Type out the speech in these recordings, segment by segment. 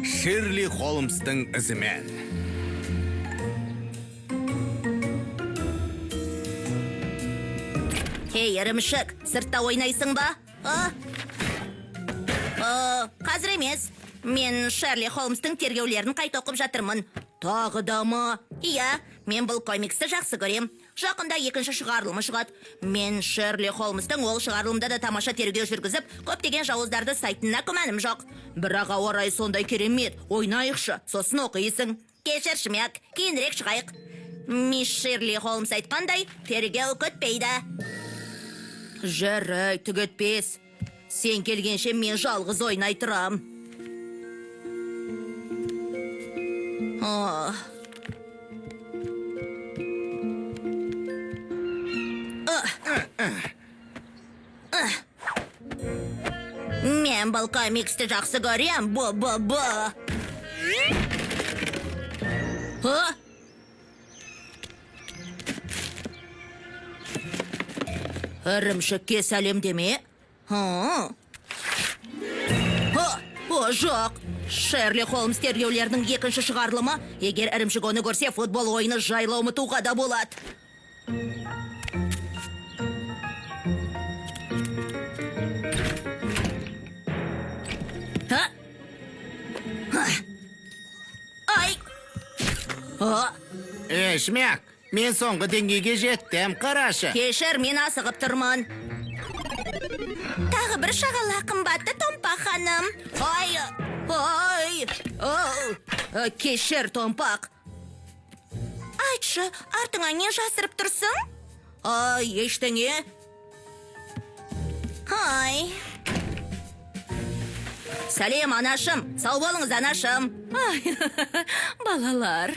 Шерли Холмстың ізімен. Ей, ірімшік, сыртта ойнайсың ба? Қазір емес. Мен Шерли Холмстың тергеулерін қайта оқып жатырмын. Тағы да ма? Иә, мен бұл комиксті жақсы көрем. Жақында екінші шығарылымы шығады. Мен Шерли Холмстың ол шығарылымда да тамаша тергеу жүргізіп, көптеген жауыздарды сайтына күмәнім жоқ. Бірақ орай сондай керемет, ойнайықшы, сосын оқисың. Кешір, Шмяк, кейінірек шығайық. Мисс Шерли Холмс айтқандай, тергеу күтпейді. Жарай, түгітпес. Сен келгенше мен жалғыз ойнай тұрам. Мен бұл комиксті жақсы көрем, бұ. Ірімшікке сәлем деме? Жоқ. Шерли Холмс тергеулерінің екінші шығарылымы, егер ірімшік оны көрсе, футбол ойыны жайлы ұмытуға да болады. Ай! Шмяк, мен соңғы деңгейге жеттім, қарашы. Кешір, мен асығып тұрмын. Тағы бір шағала қымбатты Томпақ ханым. Кешір, Томпақ. Айтшы, артыңа не жасырып тұрсың? Ештеңе. Сәлем, анашым. Сау болыңыз, анашым. Балалар.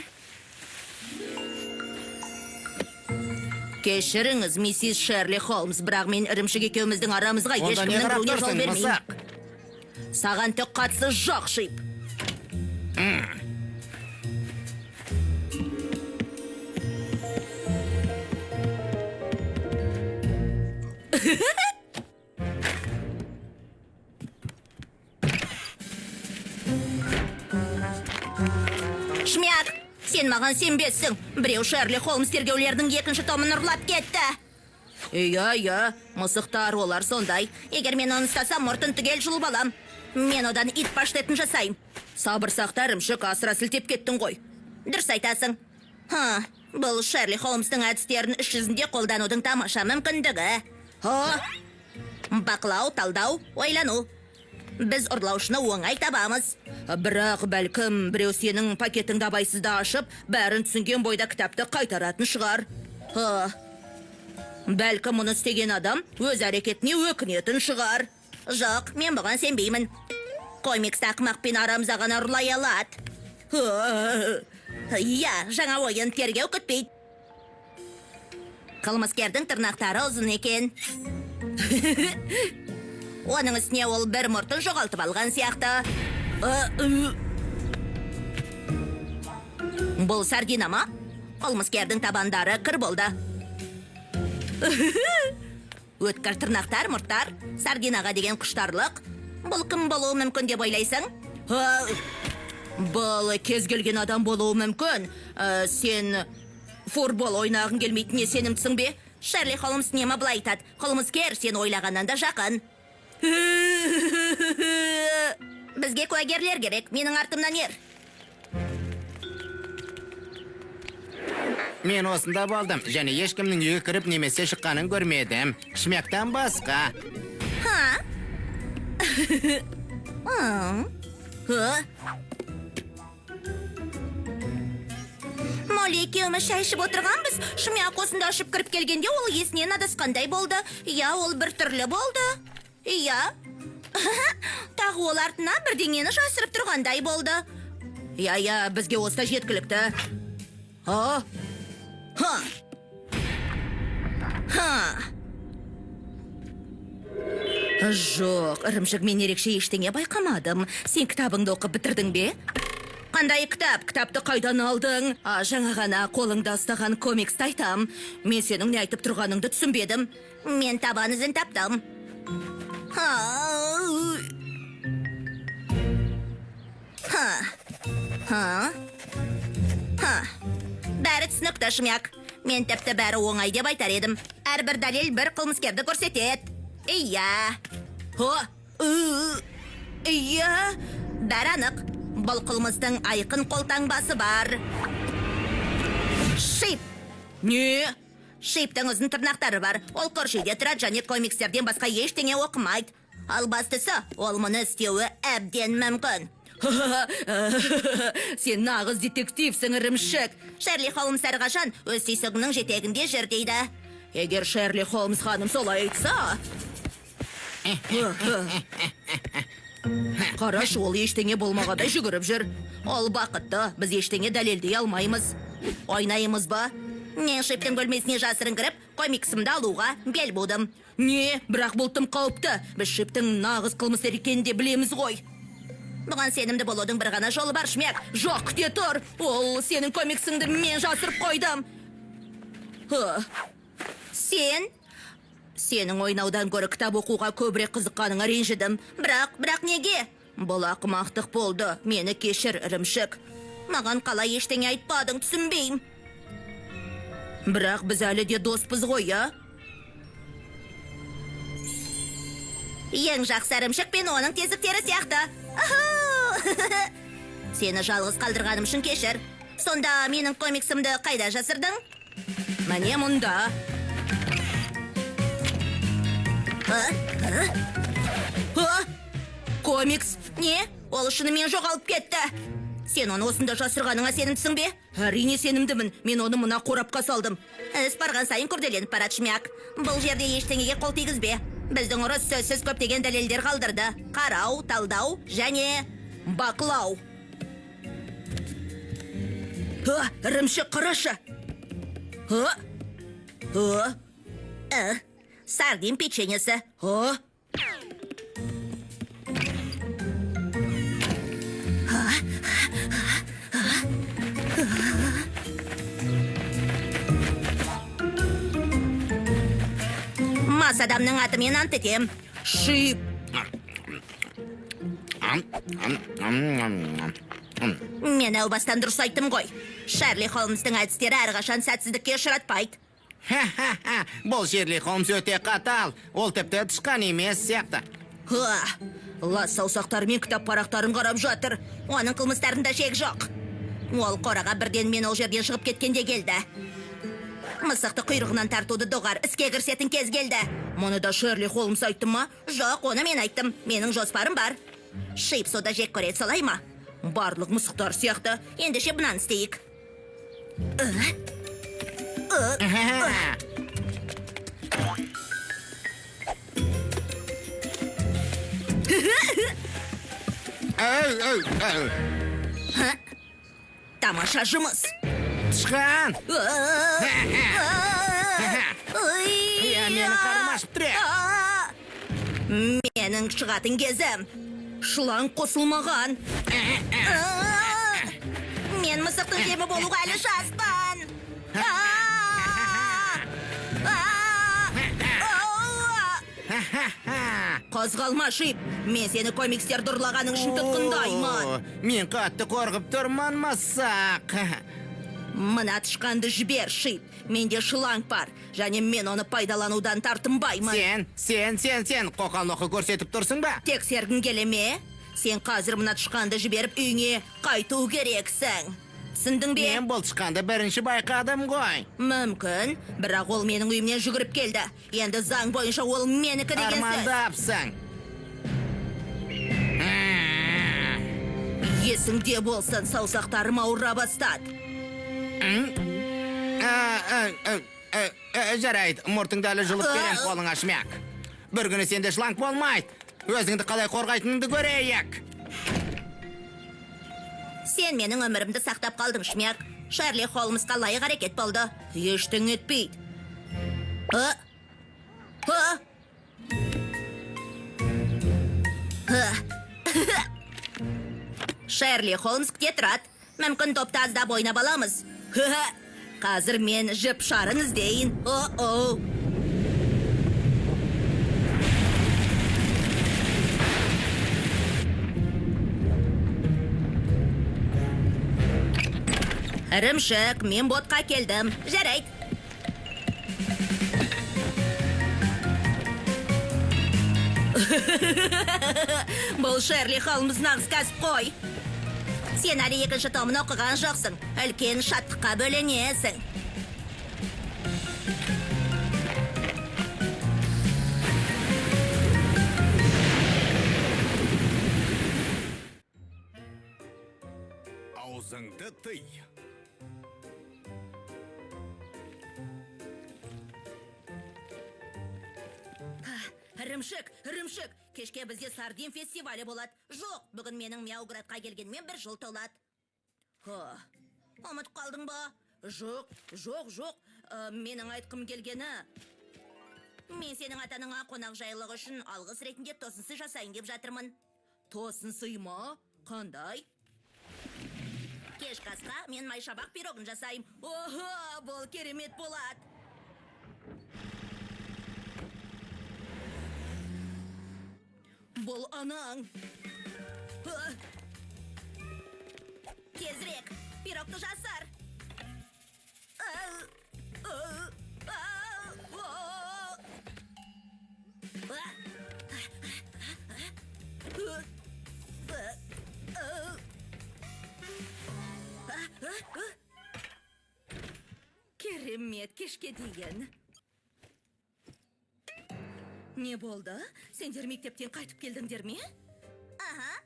Кешіріңіз, миссис Шерли Холмс, бірақ мен ірімшік екеуміздің арамызға ешкімнің біреуіне жол бермеймін. Саған түк қатысы жоқ, Шип. Шмяк, сен маған сенбессің. Біреу Шерли Холмс тергеулердің екінші томын ұрлап кетті. Иә, мысықтар олар сондай. Егер мен оны ұстасам, мұртын түгел жұлып алам. Мен одан ит паштетін жасайым. Сабыр сақта, ірімшік, асыра сілтеп кеттің ғой. Дұрыс айтасың. Бұл Шерли Холмстың әдістерін іс жүзінде қолданудың тамаша мүмкіндігі. Бақылау, талдау, ойлану. Біз ұрлаушыны оңай табамыз. Бірақ бәлкім біреу сенің пакетіңді абайсызда ашып, бәрін түсінген бойда кітапты қайтаратын шығар. Бәлкім мұны істеген адам өз әрекетіне өкінетін шығар. Жоқ, мен бұған сенбеймін. Комикс ақымақпен арамзағын ұрлай алады. Иә, жаңа ойын тергеу күтпейді. Қылмыскердің тырнақтары ұзын екен. Оның үстіне ол бір мұртын жоғалтып алған сияқты. Бұл сардина ма? Қылмыскердің табандары кір болды. Өткір тырнақтар, мұрттар, сардинаға деген құштарлық. Бұл кім болуы мүмкін деп ойлайсың? Бұл кез келген адам болуы мүмкін. Сен футбол ойнағың келмейтініне сенімдісің бе? Шерли Холмс немі былай айтады. Қылмыскер сен ойлағаннан да жақын. Бізге куәгерлер керек, менің артымнан ер. Мен осында болдым, және ешкімнің үйге кіріп немесе шыққанын көрмедім. Шмяктан басқа. Молли екеуміз шай ішіп отырғанбыз. Шмяк осында ашып кіріп келгенде ол есінен адасқандай болды. Иә, ол бір түрлі болды. Иә. Тағы ол артына бірдеңені жасырып тұрғандай болды. Иә, бізге оста жеткілікті. Жоқ, ірімшік, мен ерекше ештеңе байқамадым. Сен кітабыңды оқып бітірдің бе? Қандай кітап? Кітапты қайдан алдың? Жаңа ғана қолыңда ұстаған комиксті айтам. Мен сенің не айтып тұрғаныңды түсінбедім. Мен табан ізін таптым. Бәрі түсінікті, Шмяк. Мен тіпті бәрі оңай деп айтар едім. Әрбір дәлел бір қылмыскерді көрсетеді. Иә. Иә. Бәрі анық. Бұл қылмыстың айқын қолтаңбасы бар. Шип. Не? Шиптің ұзын тырнақтары бар. Ол көршіде тұрады және комикстерден басқа ештеңе оқымайды. Ал бастысы, ол мұны істеуі әбден мүмкін. Сен нағыз детективсің, ірімшік. Шерли Холмс әрқашан өз түйсігінің жетегінде жүр дейді. Егер Шерли Холмс ханым солай айтса... Қараш, ол ештеңе болмағада жүгіріп жүр. Ол бақытты, біз ештеңе дәлелдей алмаймыз. Ойнаймыз ба? Мен Шиптің бөлмесіне жасырын кіріп, комиксімді алуға бел болдым. Не, бірақ бұл тым қауіпті. Біз Шиптің нағыз қылмыскер екенін де білеміз ғой. Бұған сенімді болудың бір ғана жолы бар, Шмяк. Жоқ, күте тұр. Ол сенің комиксіңді мен жасырып қойдым. Сенің ойнаудан гөрі кітап оқуға көбірек қызыққаныңа ренжідім. Бірақ неге? Бұл ақымақтық болды. Мені кешір, ірімшік. Маған қалай ештеңе айтпадың, түсінбеймін. Бірақ біз әлі де доспыз ғой, а? Ең жақсы ірімшік пен оның тесіктері сияқты. Сені жалғыз қалдырғаным үшін кешір. Сонда менің комиксімді қайда жасырдың? Мәне мұнда. Комикс? Не? Ол шынымен жоғалып кетті. Сен оны осында жасырғаныңа сенімдісің бе? Әрине сенімдімін. Мен оны мұна қорапқа салдым. Іс барған сайын күрделеніп барады, Шмяк. Бұл жерде ештеңеге қол тигізбе. Біздің ұрыс сөзсіз көптеген дәлелдер қалдырды. Қарау, талдау және бақылау. Ірімшік, қарашы. Сардин печеньесі. Мас адамның атымен ант етем. Шип. Мен әу бастан дұрыс айттым ғой. Шерли Холмстың әдістері әрқашан сәтсіздікке ұшыратпайды. Бұл Шерли Холмс өте қатал. Ол тіпті тышқан емес сияқты. Лас саусақтарымен кітап парақтарын қарап жатыр. Оның қылмыстарында шек жоқ. Ол қораға бірден мен ол жерден шығып кеткенде келді. Мысықты құйрығынан тартуды доғар, іске кірсетін кез келді. Мұны да Шерли Холмс айтты ма? Жоқ, оны мен айттым. Менің жоспарым бар. Шип сода жек көреді, солай ма? Барлық мысықтар сияқты. Ендеше бұнан істейік. Тамаша жұмыс. Тышқан! Менің қарым ашып тұр. Менің шығатын кезім. Шылан қосылмаған. Мен мысықтың жемі болуға әлі жаспын. Қозғалма, Шип. Мен сені комикстер дұрлағаның үшін тұтқындаймын. Мен қатты қорғып тұрман масақ. Мына тышқанды жібер, Шип. Менде шыланг бар, және мен оны пайдаланудан тартынбаймын. Сен қоқан-лоқы көрсетіп тұрсың ба? Тексергің келе ме? Сен қазір мына тышқанды жіберіп үйіңе қайту керексің. Түсіндің бе? Мен бұл тышқанды бірінші байқадым ғой. Мүмкін, бірақ ол менің үйімнен жүгіріп келді. Енді заң бойынша ол менікі деген сөз. Армандапсың. Есіңде болсын, саусақтарым ауыра бастады. Жарайды, мұртыңды әлі жылып берем қолыңа, Шмяк. Бір күні сенде шланг болмайды. Өзіңді қалай қорғайтыныңды көрейік. Сен менің өмірімді сақтап қалдың, Шмяк. Шерли Холмсқа лайық әрекет болды. Ештің етпейді. Шерли Холмс күте тұрады. Мүмкін топты аздап ойнап аламыз. Қазір мен жіп шарын іздейін. Ірімшік, мен ботқа келдім. Жарайды. Бұл Шерли Холмс нағыз кәсіпқой. Сен әлі екінші томын оқыған жоқсың. Үлкен шаттыққа бөленесің. Аузыңды тый. Ірімшік, кешке бізде сардин фестивалі болады. Жоқ, бүгін менің Мяуградқа келгенмен бір жыл толады. Ұмыт қалдың ба? Жоқ. Менің айтқым келгені. Мен сенің атаныңа қонақ жайлығы үшін алғыс ретінде тосынсый жасайын деп жатырмын. Тосынсый ма? Қандай? Кешкі асқа мен майшабақ пирогын жасайым. Бұл керемет болады. Бұл анаң. Тезірек, пирогты жасар. Керемет кешке дейін. Не болды? Сендер мектептен қайтып келдіңдер ме? Аха.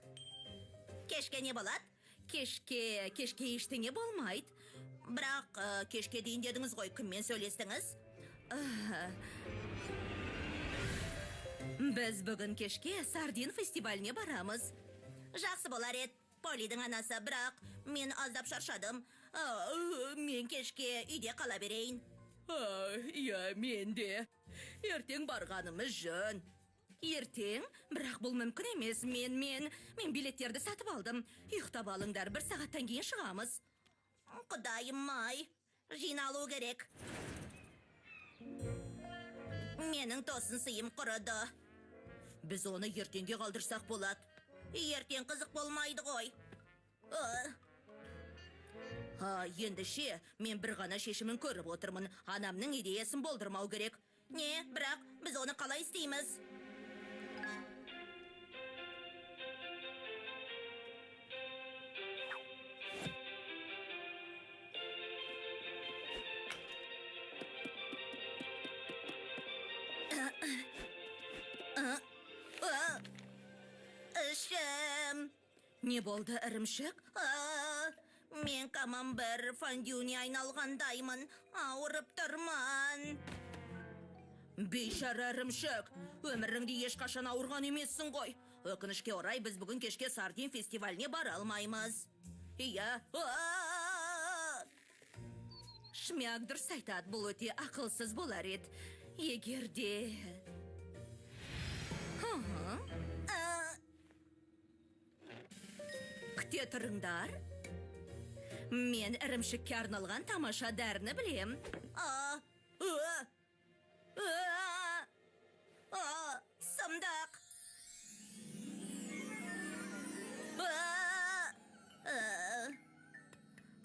Кешке не болады? Кешке ештеңе болмайды. Бірақ кешке дейін дедіңіз ғой, кіммен сөйлестіңіз? Біз бүгін кешке сардин фестиваліне барамыз. Жақсы болар еді, Полидің анасы, бірақ мен аздап шаршадым. Мен кешке үйде қала берейін. Иә, мен де. Ертең барғанымыз жөн. Ертең? Бірақ бұл мүмкін емес. Мен билеттерді сатып алдым. Ұйықтап алыңдар, 1 сағаттан кейін шығамыз. Құдайым-ай, жиналу керек. Менің тосынсыйым құрыды. Біз оны ертеңге қалдырсақ болады. Ертең қызық болмайды ғой. Ендіше, мен бір ғана шешімін көріп отырмын. Анамның идеясын болдырмау керек. Не, бірақ біз оны қалай істейміз? Ішім. Не болды, ірімшік? Мен камамбер фондюне айналғандаймын. Ауырып тұрман. Бейшара ірімшік, өміріңде ешқашан ауырған емессің ғой. Өкінішке орай біз бүгін кешке сардин фестиваліне бара алмаймыз. Иә. Шмяк дұрыс айтады, бұл өте ақылсыз болар еді. Егерде... Күте тұрыңдар. Мен ірімшікке арналған тамаша дәріні білем. Сымдақ.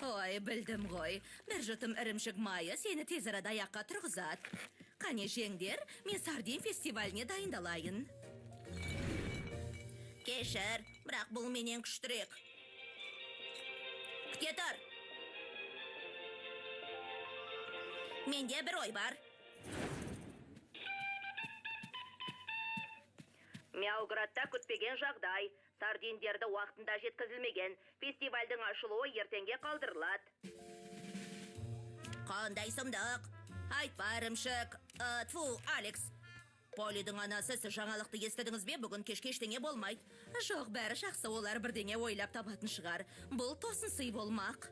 Ой, білдім ғой. Бір жұтым ірімшік майы сені тез арада аяққа тұрғызады. Қане жеңдер, мен сардин фестиваліне дайындалайын. Кешір, бірақ бұл менен күштірек. Күте тұр. Менде бір ой бар. Мяуградта күтпеген жағдай. Сардиндерді уақытында жеткізілмеген. Фестивальдің ашылуы ертеңге қалдырылады. Қандай сұмдық? Айтпа, ірімшік. Алекс. Полидің анасы, сіз жаңалықты естідіңіз бе? Бүгін кешке ештеңе болмайды. Жоқ, бәрі жақсы, олар бірдеңе ойлап табатын шығар. Бұл тосынсый болмақ.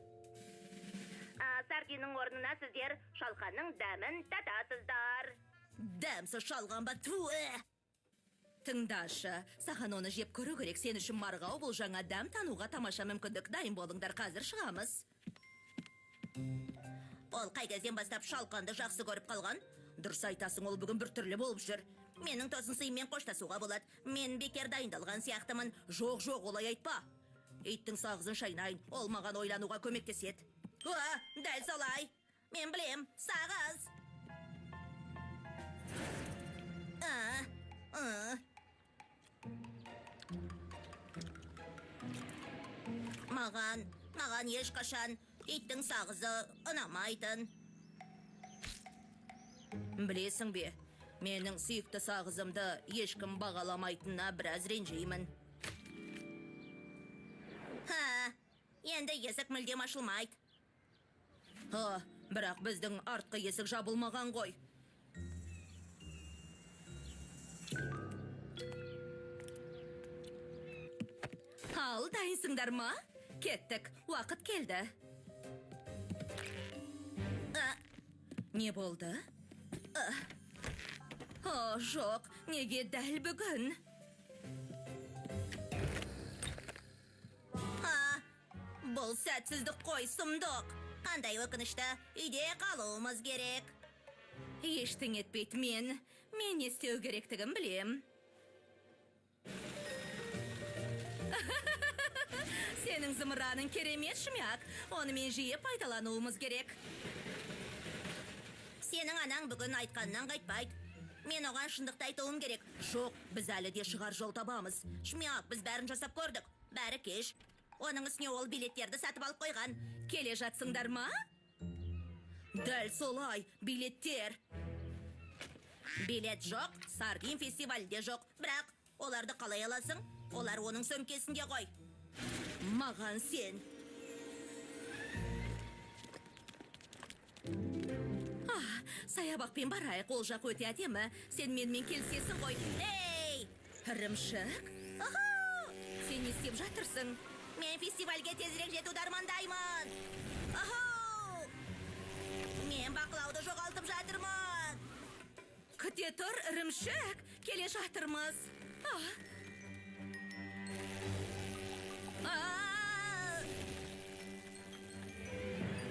Сардиннің орнына сіздер шалқанның дәмін татасыздар. Дәмсіз шалған ба? Тыңдашы, саған оны жеп көру керек. Сен үшін марғау, бұл жаңа дәм тануға тамаша мүмкіндік. Дайын болыңдар, қазір шығамыз. Ол қай кезден бастап шалқанды жақсы көріп қалған? Дұрыс айтасың, ол бүгін бір түрлі болып жүр. Менің тосынсыймен қоштасуға болады. Мен бекер дайындалған сияқтымын. Жоқ, олай айтпа. Иттің сағызын шайнайын, ол маған ойлануға көмектеседі. Дәл солай. Мен білем, сағыз. Маған ешқашан иттің сағызы ұнамайтын. Білесің бе, менің сүйікті сағызымды ешкім бағаламайтынына біраз ренжеймін. Енді есік мүлдем ашылмайды. Бірақ біздің артқы есік жабылмаған ғой. Ал, дайынсыңдар ма? Кеттік, уақыт келді. Не болды? Жоқ, неге дәл бүгін? Бұл сәтсіздік қой, сұмдық. Қандай өкінішті, үйде қалуымыз керек. Ештің етпейді мен не істеу керектігін білем. Сенің зымыраның керемет, Шмяк. Онымен жиі пайдалануымыз керек. Сенің анаң бүгін айтқаннан қайтпайды. Мен оған шындықты айтуым керек. Жоқ, біз әлі де шығар жол табамыз. Шмяк, біз бәрін жасап көрдік. Бәрі кеш. Оның үстіне ол билеттерді сатып алып қойған. Келе жатсыңдар ма? Дәл солай, билеттер. Билет жоқ, Сардин фестивальде жоқ. Бірақ оларды қалай аласың? Олар оның сөмкесінде ғой. Маған сен. Саябақпен барайық, ол жақ өте әдемі. Сен менімен келісесің ғой. Ей! Ірімшік? Сен не істеп жатырсың? Мен фестивальге тезірек жетуді армандаймын. Мен бақылауды жоғалтып жатырмын. Күте тұр, ірімшік. Келе жатырмыз.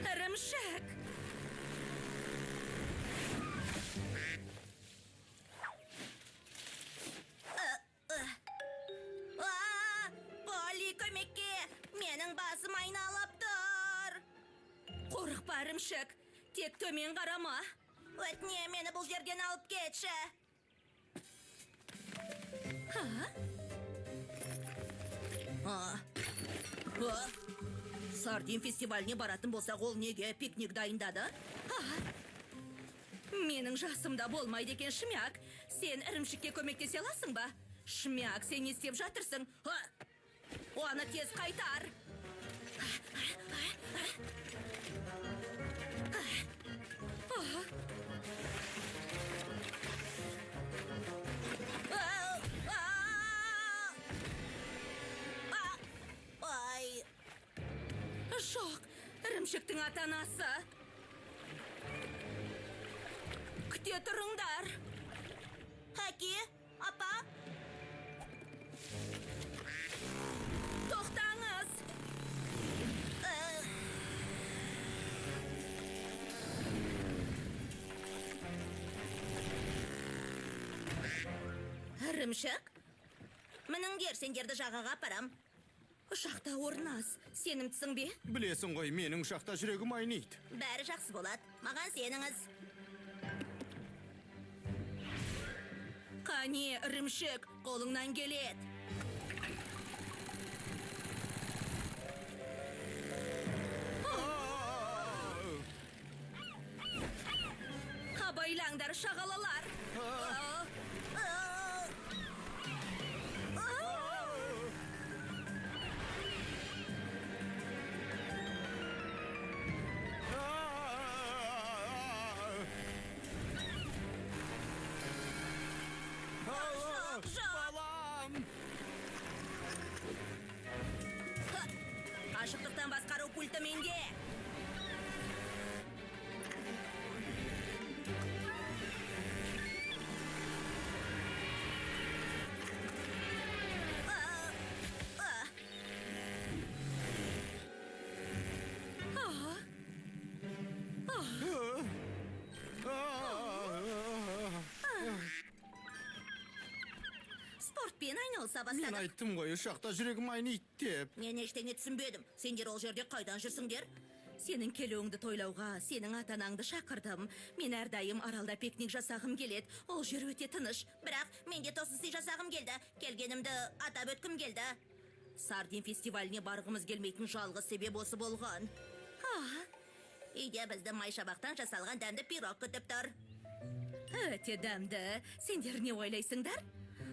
Ірімшік. Полли, көмекке! Менің басым айналып тұр. Қорықпа, ірімшік. Тек төмен қарама. Өтіне, мені бұл жерден алып кетші. Сардин фестиваліне баратын болсақ, ол неге пикник дайындады? Менің жасымда болмайды екен, Шмяк. Сен ірімшікке көмектесе аласың ба? Шмяк, сен не істеп жатырсың? Оны тез қайтар. Жоқ, ірімшіктің ата-анасы. Күте тұрыңдар. Әке, апа. Тоқтаңыз. Ірімшік? Мініңдер, сендерді жағаға апарам. Ұшақта орнас. Сенімдісің бе? Білесің ғой, менің ұшақта жүрегім айниды. Бәрі жақсы болады. Маған сеніңіз. Қане, ірімшік, қолыңнан келеді. Абайлаңдар, шағалалар. Ашықтықтан басқару пульті менде. Спортпен айналыса Мен бастадық. айттым ғой, ұшақта жүрегім айниды деп. Мен ештеңе түсінбедім. Сендер ол жерде қайдан жүрсіңдер? сенің келуіңді тойлауға сенің ата-анаңды шақырдым. Мен әрдайым аралда пикник жасағым келеді. Ол жер өте тыныш. Бірақ менде тосын сый жасағым келді. Келгенімді атап өткім келді. Сардин фестиваліне барғымыз келмейтін жалғыз себеп осы болған. Үйде бізді май шабақтан жасалған дәмді пирог күтіп тұр. Өте дәмді. Сендер не ойлайсыңдар?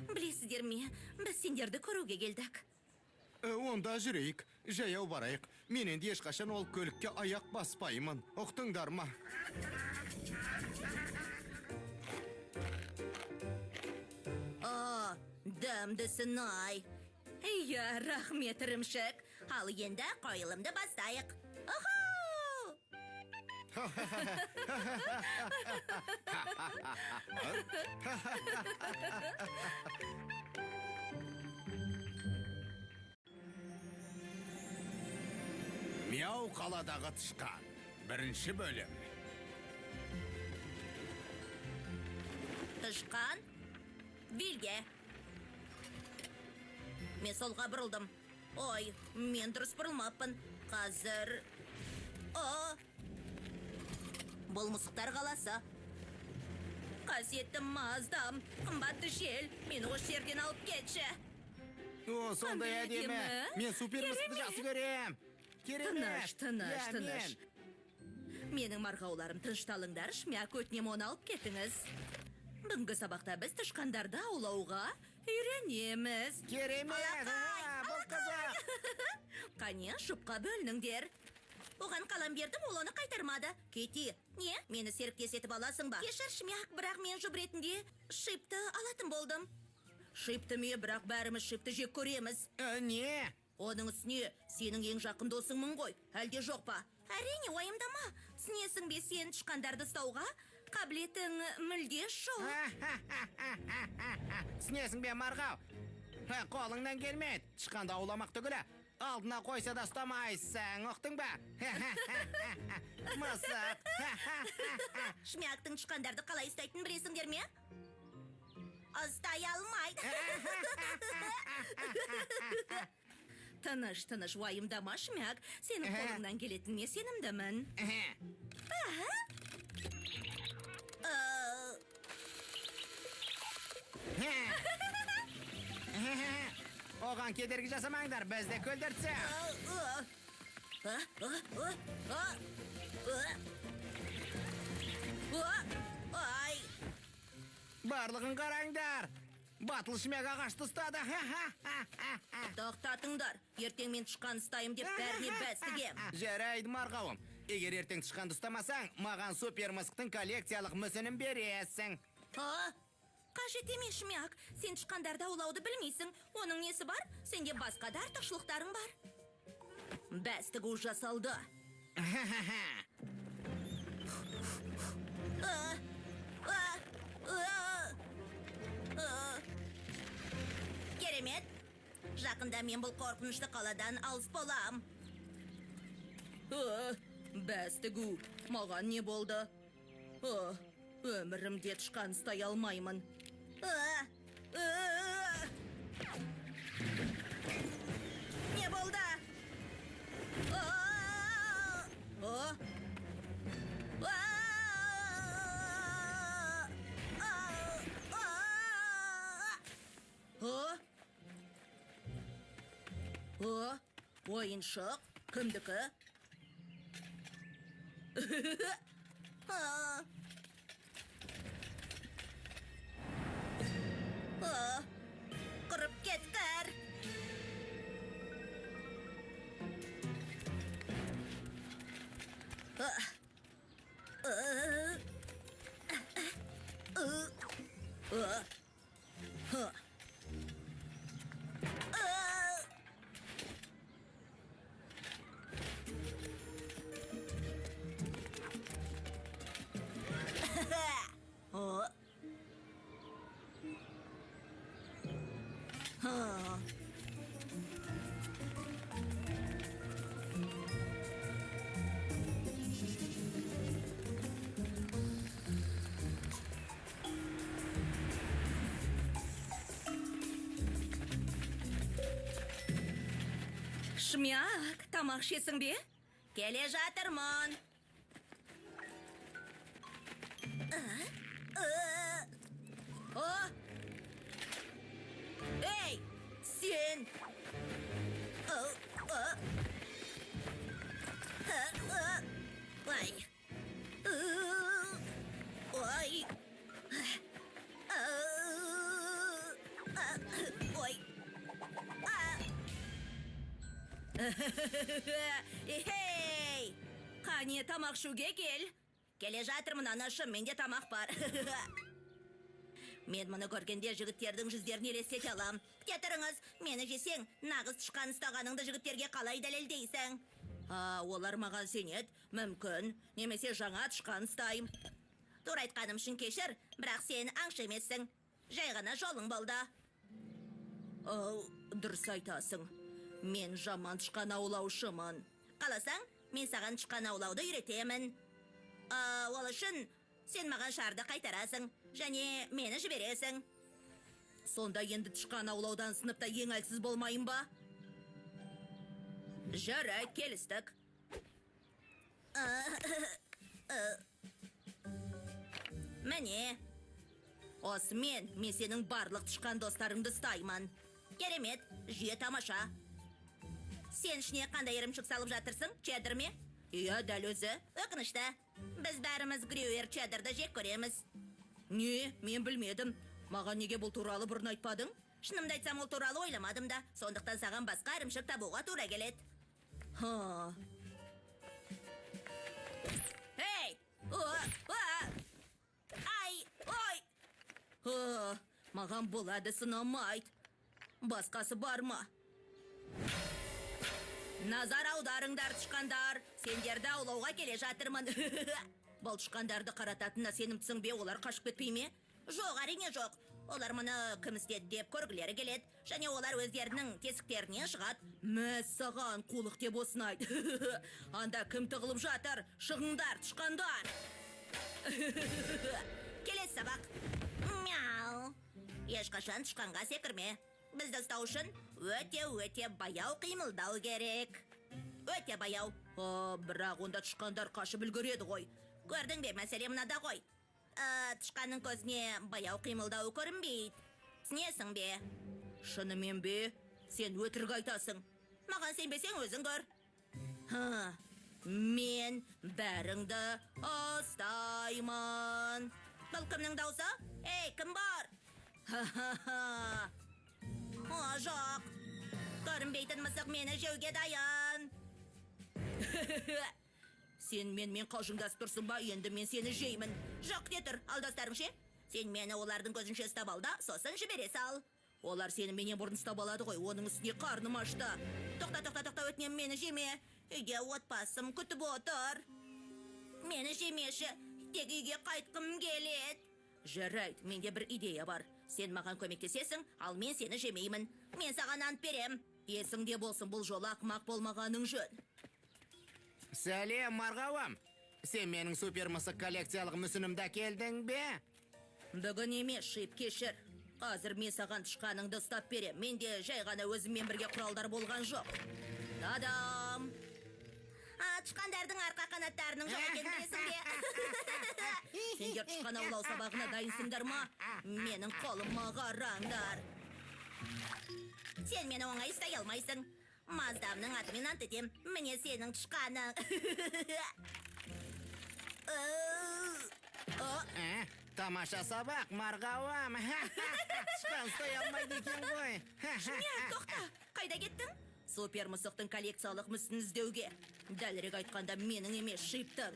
Білесіздер ме, біз сендерді көруге келдік. Онда жүрейік, жаяу барайық. Мен енді ешқашан ол көлікке аяқ баспаймын. Ұқтыңдар ма? Дәмдісін ай. Иә, рахмет ірімшік. Ал енді қойылымды бастайық. Мяу қаладағы тышқан. Бірінші бөлім. Тышқан, Вильге. Мен солға бұрылдым. Ой, мен дұрыс бұрылмаппын. Қазір... Бұл мысықтар қаласы. Қасиетті маздам, қымбатты жел, мені осы жерден алып кетші. О, сондай әдемі. Мен супер мысықты жақсы көрем. Тыныш. Менің марғауларым тынышталыңдар, шмяк өтінем оны алып кетіңіз. Бүгінгі сабақта біз тышқандарды аулауға үйренеміз. Керемет, бұл қызық. Қане, жұпқа бөлініңдер. Оған қалам бердім, ол оны қайтармады. Кети, не? Мені серіктес етіп аласың ба? Кешір, шмяк, бірақ мен жұп ретінде шипті алатын болдым. Шипті ме, бірақ бәріміз шипті жек көреміз. Не? Оның үстіне сенің ең жақын досыңмын ғой, әлде жоқ па? Әрине, уайымдама. Түсінесің бе, сен тышқандарды ұстауға қабілетің мүлде жоқ. Түсінесің бе, Марғау? Қолыңнан келмейді. Тышқанды ауламақ түгілі. Алдына қойса да ұстамайсың, ұқтың ба? Мысық. Шмяктың тышқандарды қалай ұстайтын білесіңдер ме? Ұстай алмайды. Тыныш, уайымдама, Шмяк. Сенің қолыңнан келетініне сенімдімін. Оған кедергі жасамаңдар, бізді көлдіртсе. Ай! Барлығын қараңдар. Батыл Шмяк ағашты ұстады. Тоқтатыңдар. Ертең мен тышқан ұстайым деп бәріне бәстігем. Жарайды, Марғауым. Егер ертең тышқанды ұстамасаң, маған супер мысықтың коллекциялық мүсінін бересің. Қажет емес, Шмяк. Сен тышқандарды аулауды білмейсің. Оның несі бар? Сенде басқа да артықшылықтарың бар. Бәстігу жасалды. Керемет. Жақында мен бұл қорқынышты қаладан алыс болам. Бәстігу, маған не болды? Өмірімде тышқан ұстай алмаймын. Не болды? Ойыншық, кімдікі? Құрып кеттір. Шмяк, тамақ ішесің бе? Келе жатырмын. О! Ей, сен! Ой. Ой. Ой. Ей! Қане тамақ ішуге кел. Келе жатырмын анашым, менде тамақ бар. Мен мұны көргенде жігіттердің жүздерін елестете алам. Кете тұрыңыз, мені жесең, нағыз тышқан ұстағаныңды жігіттерге қалай дәлелдейсің? Олар маған сенеді, мүмкін, немесе жаңа тышқан ұстайым. Тура айтқаным үшін кешір, бірақ сен аңшы емессің. Жай ғана жолың болды. Дұрыс айтасың. Мен жаман тышқан аулаушымын. Қаласаң, мен саған тышқан аулауды үйретемін. Ол үшін сен маған шарды қайтарасың, және мені жібересің. Сонда енді тышқан аулаудан сыныпта ең әлсіз болмайын ба? Жарайды, келістік. Міне, осы мен сенің барлық тышқан достарыңды ұстаймын. Керемет, жүйе тамаша. Сен ішіне қандай ірімшік салып жатырсың, чеддер ме? Иә, дәл өзі. Өкінішті. Біз бәріміз Грюер чеддерді жек көреміз. Не, мен білмедім. Маған неге бұл туралы бұрын айтпадың? Шынымды айтсам, ол туралы ойламадым да. Сондықтан саған басқа ірімшік табуға тура келеді. Ей! Ай! Ой! Маған бұл әдісі ұнамайды. Басқасы бар ма? Назар аударыңдар, тышқандар. Сендерді аулауға келе жатырмын. Бұл тышқандарды қарататынына сенімдісің бе, олар қашып кетпей ме? Жоқ, әрине жоқ. Олар мұны кім істеді деп көргілері келеді. Және олар өздерінің тесіктерінен шығады. Мәссаған қулық деп осын айт. Анда кім тығылып жатыр? Шығыңдар, тышқандар. Келесі сабақ. Мяу. Ешқашан тышқанға секірме. Бізді ұстау үшін өте баяу қимылдау керек. Өте баяу. Бірақ онда тышқандар қашып үлгереді ғой. Көрдің бе, мәселе мынада ғой. Тышқанның көзіне баяу қимылдау көрінбейді. Түсінесің бе? Шынымен бе? Сен өтірік айтасың. Маған сенбесең өзің көр. Мен бәріңді ұстаймын. Бұл кімнің даусы? Ей, кім бар? Жоқ. Көрінбейтін мысық мені жеуге дайын. Сен менімен қалжыңдасып тұрсың ба, енді мен сені жеймін. Жоқ, не тұр, алдастарың ше? Сен мені олардың көзінше ұстап ал да, сосын жібере сал. Олар сені менен бұрын ұстап алады ғой, оның үстіне қарным ашты. Тоқта, өтінем, мені жеме. Үйге отбасым күтіп отыр. Мені жемеші, тек үйге қайтқым келеді. Жарайды, менде бір идея бар. Сен маған көмектесесің, ал мен сені жемеймін. Мен саған ант берем. Есіңде болсын, бұл жолы ақымақ болмағаның жөн. Сәлем, Марғауам. Сен менің супер мысық коллекциялық мүсінімді келдің бе? Бүгін емес, шип кешір. Қазір мен саған тышқаныңды ұстап берем. Менде жай ғана өзіммен бірге құралдар болған жоқ. Тадам! Тышқандардың арқа қанаттарының жоқ екенін білесің бе? Сендер тышқан аулау сабағына дайынсыңдар ма? Менің қолыма қараңдар. Сен мені оңай ұстай алмайсың. Маздамның атымен ант етем. Міне сенің тышқаның. Тамаша сабақ, Марғауам. Тышқан ұстай алмайды екен ғой. Тоқта, қайда кеттің? Супер мысықтың коллекциялық мүсінін іздеуге. Дәлірек айтқанда менің емес, шиптың.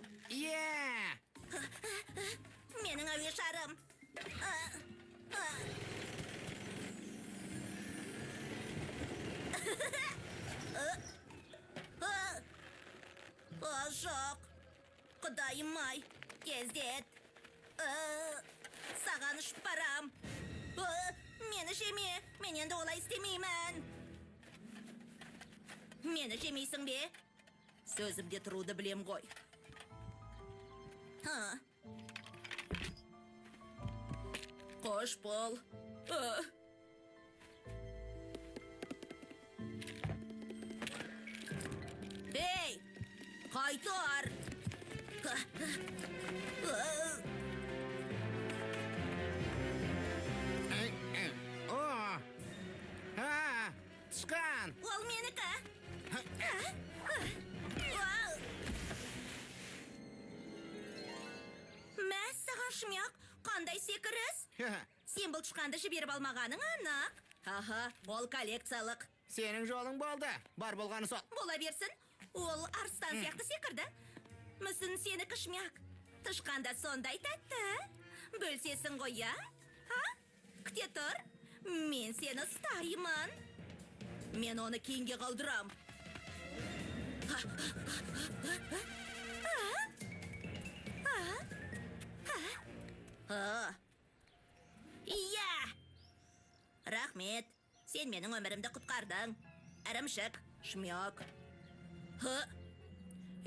Менің әуе шарым. Жоқ. Құдайым-ай, тездет. Саған ұшып барам. Мені жеме, мен енді олай істемеймін. Мені жемейсің бе? Сөзімде тұруды білем ғой. Қош бол. Ей! Қайтар! О! Ha, тышқан! Ол менікі! Мәс саған шымяқ, қандай секіріс? Сен бұл тышқанды жіберіп алмағаның анық. Аха, ол коллекциялық. Сенің жолың болды. Бар болғаны сол. Бола берсін, ол арыстан сияқты секірді. Мүсін сені кішмяк. Тышқанда сондай тәтті. Бөлсесің ғой, я? Ха? Күте тұр. Мен сені ұстаймын. Мен оны кейінге қалдырам. Ия! Рахмет. Сен менің өмірімді құтқардың. Ірімшік, шмяк.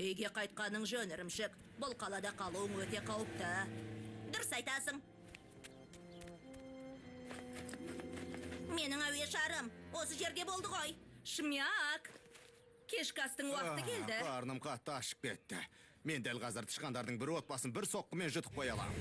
Үйге қайтқаның жөн, ірімшік. Бұл қалада қалуың өте қауіпті. Дұрыс айтасың. Менің әуе шарым осы жерде болды ғой. Шмяк. Кешкі астың уақыты келді. Қарным қатты ашып кетті. Мен дәл қазір тышқандардың бір отбасын бір соққымен жұтып қоя аламын.